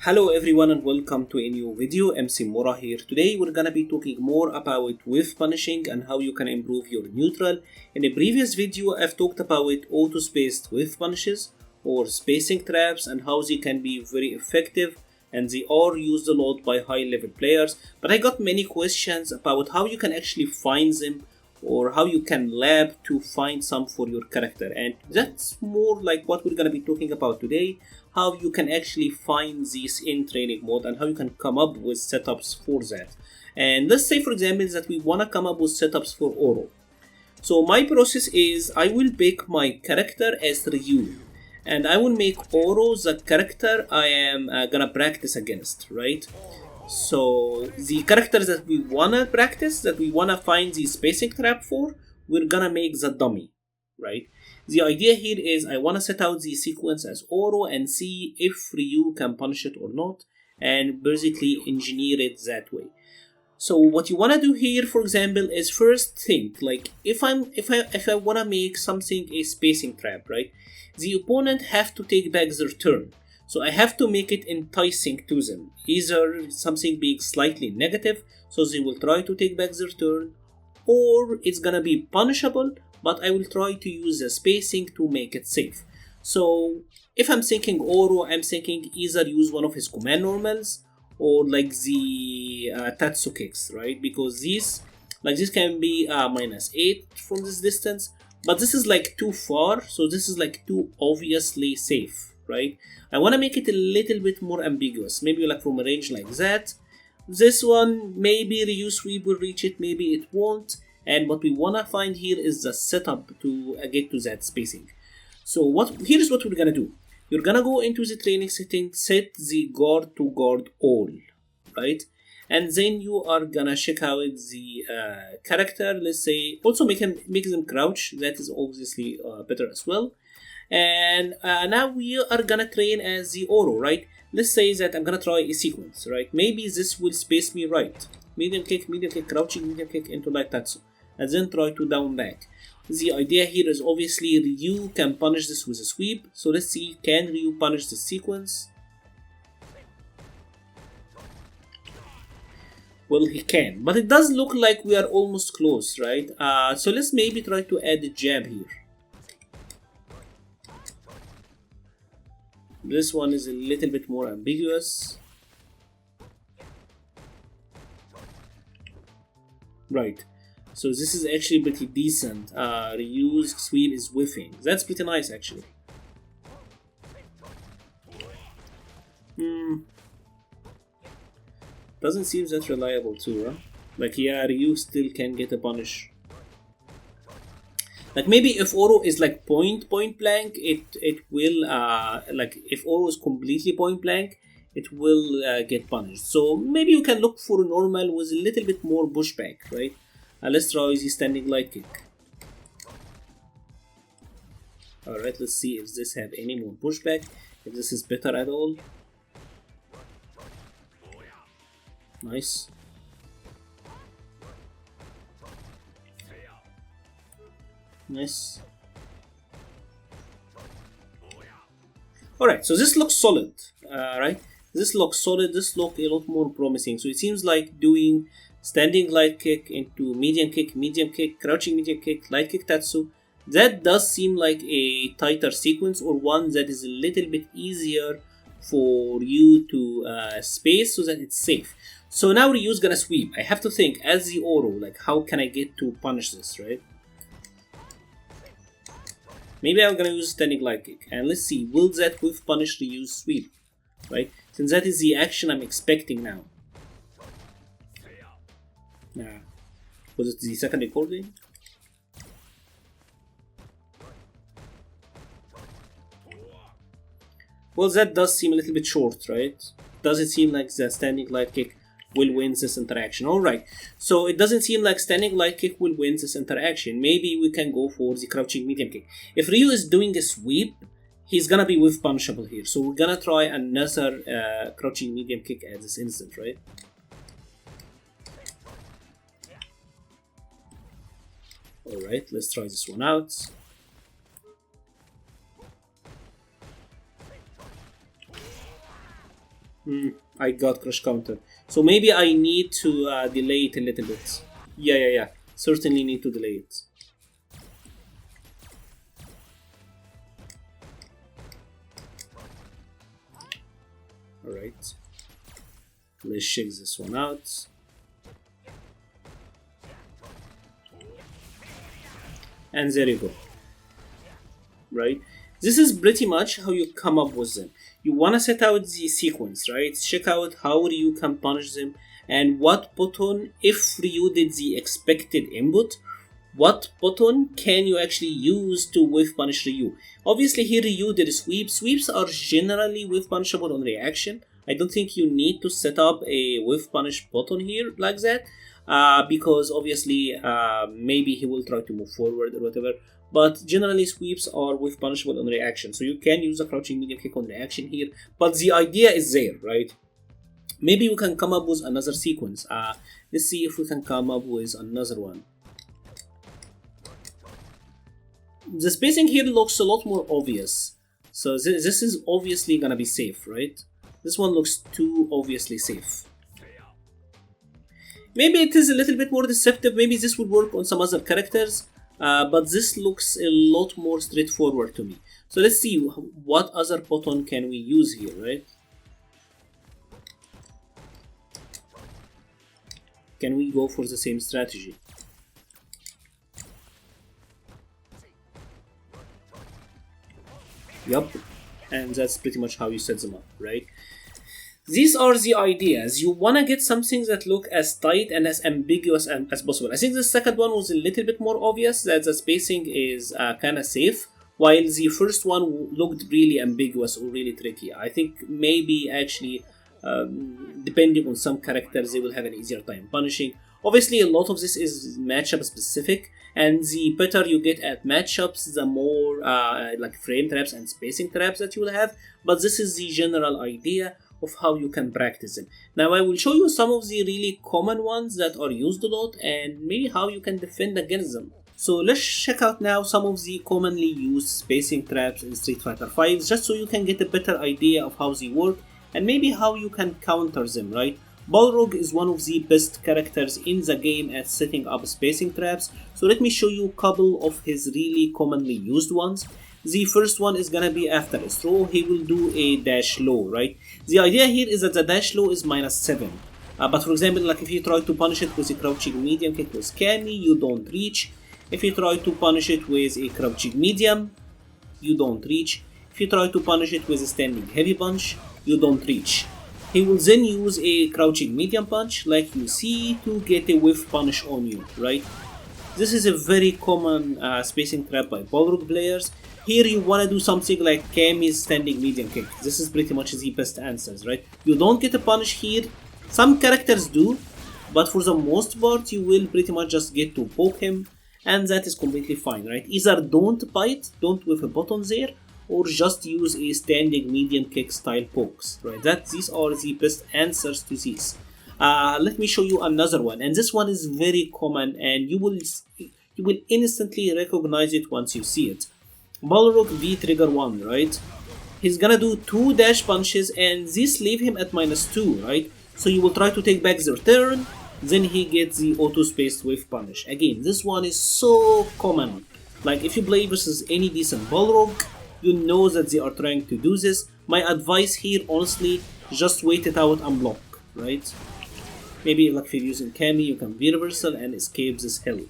Hello everyone and welcome to a new video. MC-Mura here. Today we're gonna be talking more about whiff punishing and how you can improve your neutral. In a previous video I've talked about auto-spaced whiff punishes or spacing traps and how they can be very effective and they are used a lot by high level players. But I got many questions about how you can actually find them or how you can lab to find some for your character, and that's more like what we're gonna be talking about today. How you can actually find these in training mode and how you can come up with setups for that. And let's say for example that we want to come up with setups for Oro. So my process is I will pick my character as Ryu and I will make Oro the character I am gonna practice against, right? So the characters that we wanna practice, that we wanna find the spacing trap for, we're gonna make the dummy, right? The idea here is I want to set out the sequence as Oro and see if Ryu can punish it or not, and basically engineer it that way. So what you want to do here, for example, is first think like if I want to make something a spacing trap, right? The opponent have to take back their turn, so I have to make it enticing to them, either something being slightly negative, so they will try to take back their turn, or it's gonna be punishable, but I will try to use the spacing to make it safe. So if I'm thinking Oro, I'm thinking either use one of his command normals or like the Tatsu kicks, right? Because these can be -8 from this distance, but this is like too far, so this is like too obviously safe, right? I want to make it a little bit more ambiguous, maybe like from a range like that. This one, maybe Ryu sweep will reach it, maybe it won't. And what we want to find here is the setup to get to that spacing. So here's what we're gonna do. You're gonna go into the training setting, set the guard to guard all, right? And then you are gonna check out the character. Let's say also make them crouch. That is obviously better as well. And now we are gonna train as the Oro, right? Let's say that I'm gonna try a sequence, right? Maybe this will space me right. Medium kick, crouching, medium kick into light Tatsu, and then try to down back. The idea here is obviously Ryu can punish this with a sweep. So let's see, can Ryu punish this sequence? Well, he can, but it does look like we are almost close, right? So let's maybe try to add a jab here. This one is a little bit more ambiguous. Right, so this is actually pretty decent. Ryu's sweep is whiffing. That's pretty nice actually. Doesn't seem that reliable too, huh? Like yeah, Ryu still can get a punish. Like maybe if Oro is like point blank, it will like if Oro is completely point blank, it will get punished. So maybe you can look for normal with a little bit more pushback, right? Let's try the standing light kick. Alright, let's see if this have any more pushback, if this is better at all. Nice. Nice. Alright, so this looks solid, right? This looks solid, this looks a lot more promising. So it seems like doing standing light kick into medium kick, crouching medium kick, light kick Tatsu. That does seem like a tighter sequence, or one that is a little bit easier for you to space so that it's safe. So now Ryu's gonna sweep. I have to think as the Oro, like how can I get to punish this, right? Maybe I'm gonna use standing light kick, and let's see, will that whiff punish Ryu's sweep, right? Since that is the action I'm expecting now. Was it the second recording? Well, that does seem a little bit short, right? Does it seem like the standing light kick will win this interaction? Alright, so it doesn't seem like standing light kick will win this interaction. Maybe we can go for the crouching medium kick. If Ryu is doing a sweep, he's gonna be whiff punishable here. So we're gonna try another crouching medium kick at this instant, right? Alright, let's try this one out. I got crush counter. So maybe I need to delay it a little bit. Yeah. Certainly need to delay it. Alright. Let's check this one out. And there you go. Right? This is pretty much how you come up with them. You want to set out the sequence, right? Check out how Ryu can punish them and what button, if Ryu did the expected input, what button can you actually use to whiff punish Ryu. Obviously here Ryu did a sweep. Sweeps are generally whiff punishable on reaction. I don't think you need to set up a whiff punish button here like that. Because obviously maybe he will try to move forward or whatever. But generally sweeps are whiff punishable on reaction. So you can use a crouching medium kick on reaction here. But the idea is there, right? Maybe we can come up with another sequence. Let's see if we can come up with another one. The spacing here looks a lot more obvious. So this is obviously gonna be safe, right? This one looks too obviously safe. Maybe it is a little bit more deceptive. Maybe this would work on some other characters. But this looks a lot more straightforward to me. So let's see what other button can we use here, right? Can we go for the same strategy? Yup, and that's pretty much how you set them up, right? These are the ideas. You want to get something that look as tight and as ambiguous as possible. I think the second one was a little bit more obvious, that the spacing is kind of safe, while the first one looked really ambiguous or really tricky. I think maybe actually, depending on some characters, they will have an easier time punishing. Obviously, a lot of this is matchup specific, and the better you get at matchups, the more like frame traps and spacing traps that you will have. But this is the general idea of how you can practice them. Now I will show you some of the really common ones that are used a lot and maybe how you can defend against them. So let's check out now some of the commonly used spacing traps in Street Fighter V, just so you can get a better idea of how they work and maybe how you can counter them, right? Balrog is one of the best characters in the game at setting up spacing traps, so let me show you a couple of his really commonly used ones. The first one is gonna be after a throw, he will do a dash low, right? The idea here is that the dash low is -7. But for example, like if you try to punish it with a crouching medium kick with Kami, you don't reach. If you try to punish it with a crouching medium, you don't reach. If you try to punish it with a standing heavy punch, you don't reach. He will then use a crouching medium punch, like you see, to get a whiff punish on you, right? This is a very common spacing trap by Balrog players. Here you want to do something like Kami's standing medium kick. This is pretty much the best answers, right? You don't get a punish here. Some characters do, but for the most part you will pretty much just get to poke him, and that is completely fine, right? Either don't bite, don't whiff a button there, or just use a standing medium kick style pokes, right? These are the best answers to these. Let me show you another one, and this one is very common, and you will instantly recognize it once you see it. Balrog V trigger 1, right? He's gonna do 2 dash punches and these leave him at -2, right? So you will try to take back their turn, then he gets the auto spaced whiff punish. Again, this one is so common. Like if you play versus any decent Balrog, you know that they are trying to do this. My advice here, honestly, just wait it out and block, right? Maybe like if you're using Kami, you can V reversal and escape this hell.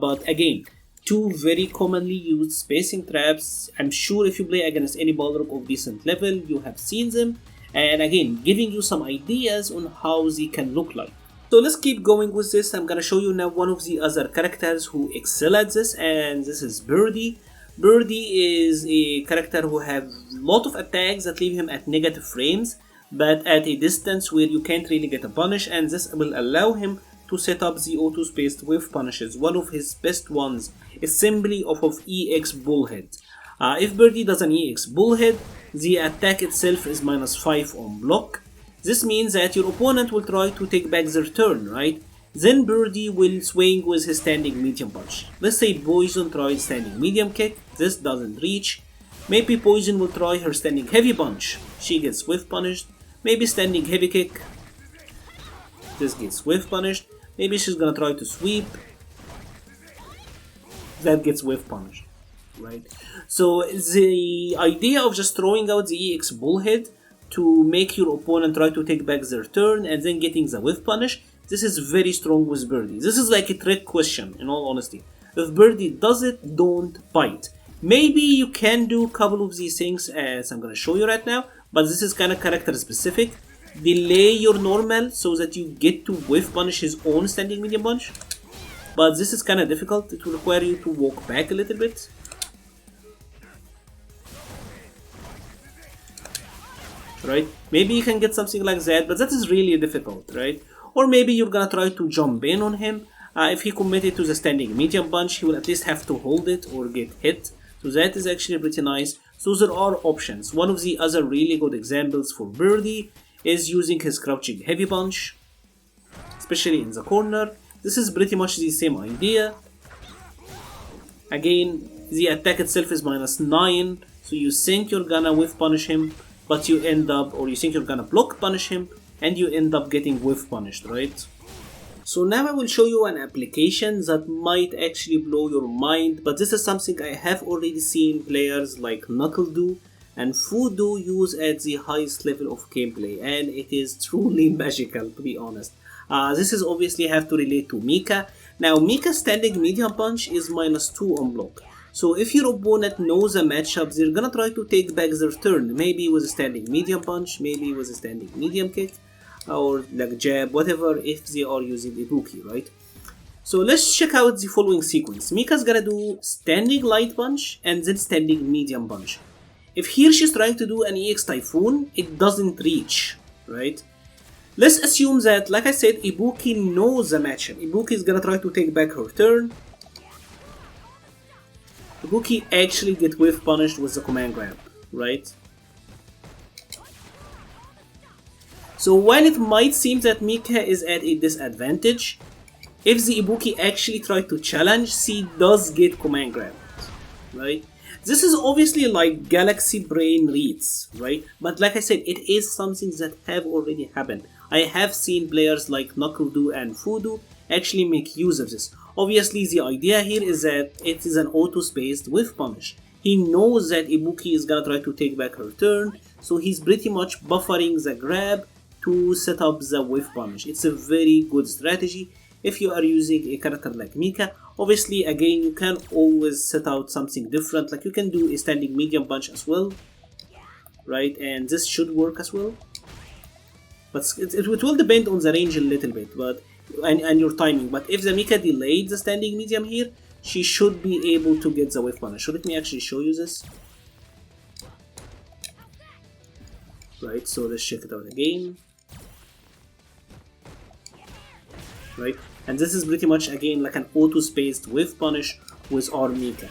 But again, two very commonly used spacing traps. I'm sure if you play against any Balrog of decent level, you have seen them. And again, giving you some ideas on how they can look like. So let's keep going with this. I'm gonna show you now one of the other characters who excel at this, and this is Birdie. Birdie is a character who has a lot of attacks that leave him at negative frames, but at a distance where you can't really get a punish, and this will allow him to set up the auto-spaced whiff punishes. One of his best ones is simply off of EX Bullhead. If Birdie does an EX Bullhead, the attack itself is -5 on block. This means that your opponent will try to take back their turn, right? Then Birdie will swing with his standing medium punch. Let's say Poison tries standing medium kick, this doesn't reach. Maybe Poison will try her standing heavy punch, she gets whiff punished. Maybe standing heavy kick. This gets whiff punished. Maybe she's gonna try to sweep. That gets whiff punished, right? So the idea of just throwing out the EX bullhead to make your opponent try to take back their turn and then getting the whiff punish, this is very strong with Birdie. This is like a trick question, in all honesty. If Birdie does it, don't bite. Maybe you can do a couple of these things as I'm gonna show you right now, but this is kind of character specific. Delay your normal so that you get to whiff punish his own standing medium punch. But this is kind of difficult. It will require you to walk back a little bit. Right? Maybe you can get something like that, but that is really difficult, right? Or maybe you're gonna try to jump in on him. If he committed to the standing medium punch, he will at least have to hold it or get hit. So that is actually pretty nice. So there are options. One of the other really good examples for Birdie is using his crouching heavy punch, especially in the corner. This is pretty much the same idea. Again, the attack itself is -9, so you think you're gonna whiff punish him, but you end up, or you think you're gonna block punish him, and you end up getting whiff punished, right? So now I will show you an application that might actually blow your mind, but this is something I have already seen players like Knuckle do and Fudo use at the highest level of gameplay, and it is truly magical, to be honest. This is obviously have to relate to Mika. Now Mika's standing medium punch is -2 on block. So if your opponent knows a matchup, they're gonna try to take back their turn, maybe with a standing medium punch, maybe with a standing medium kick, or like jab, whatever, if they are using Ibuki, right? So let's check out the following sequence. Mika's gonna do standing light punch and then standing medium punch. If here she's trying to do an EX Typhoon, it doesn't reach, right? Let's assume that, like I said, Ibuki knows the matchup. Ibuki is gonna try to take back her turn. Ibuki actually get whiff punished with the command grab, right? So while it might seem that Mika is at a disadvantage, if the Ibuki actually try to challenge, she does get command grabbed, right? This is obviously like galaxy brain reads, right? But like I said, it is something that have already happened. I have seen players like Knuckle do and Fudo actually make use of this. Obviously the idea here is that it is an auto-spaced whiff punish. He knows that Ibuki is gonna try to take back her turn, so he's pretty much buffering the grab to set up the whiff punish. It's a very good strategy if you are using a character like Mika. Obviously, again, you can always set out something different, like you can do a standing medium punch as well, right? And this should work as well. But it will depend on the range a little bit, but and your timing. But if the Mika delayed the standing medium here, she should be able to get the whiff punish. So let me actually show you this. Right, so let's check it out again. Right, and this is pretty much again like an auto-spaced whiff punish with our Mika.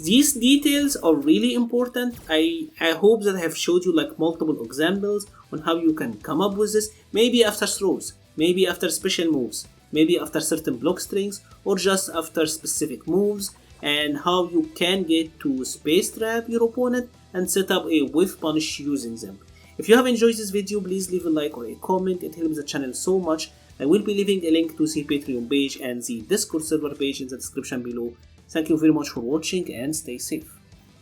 These details are really important. I hope that I have showed you like multiple examples on how you can come up with this. Maybe after throws, maybe after special moves, maybe after certain block strings, or just after specific moves, and how you can get to space trap your opponent and set up a whiff punish using them. If you have enjoyed this video, please leave a like or a comment. It helps the channel so much. I will be leaving a link to the Patreon page and the Discord server page in the description below. Thank you very much for watching and stay safe.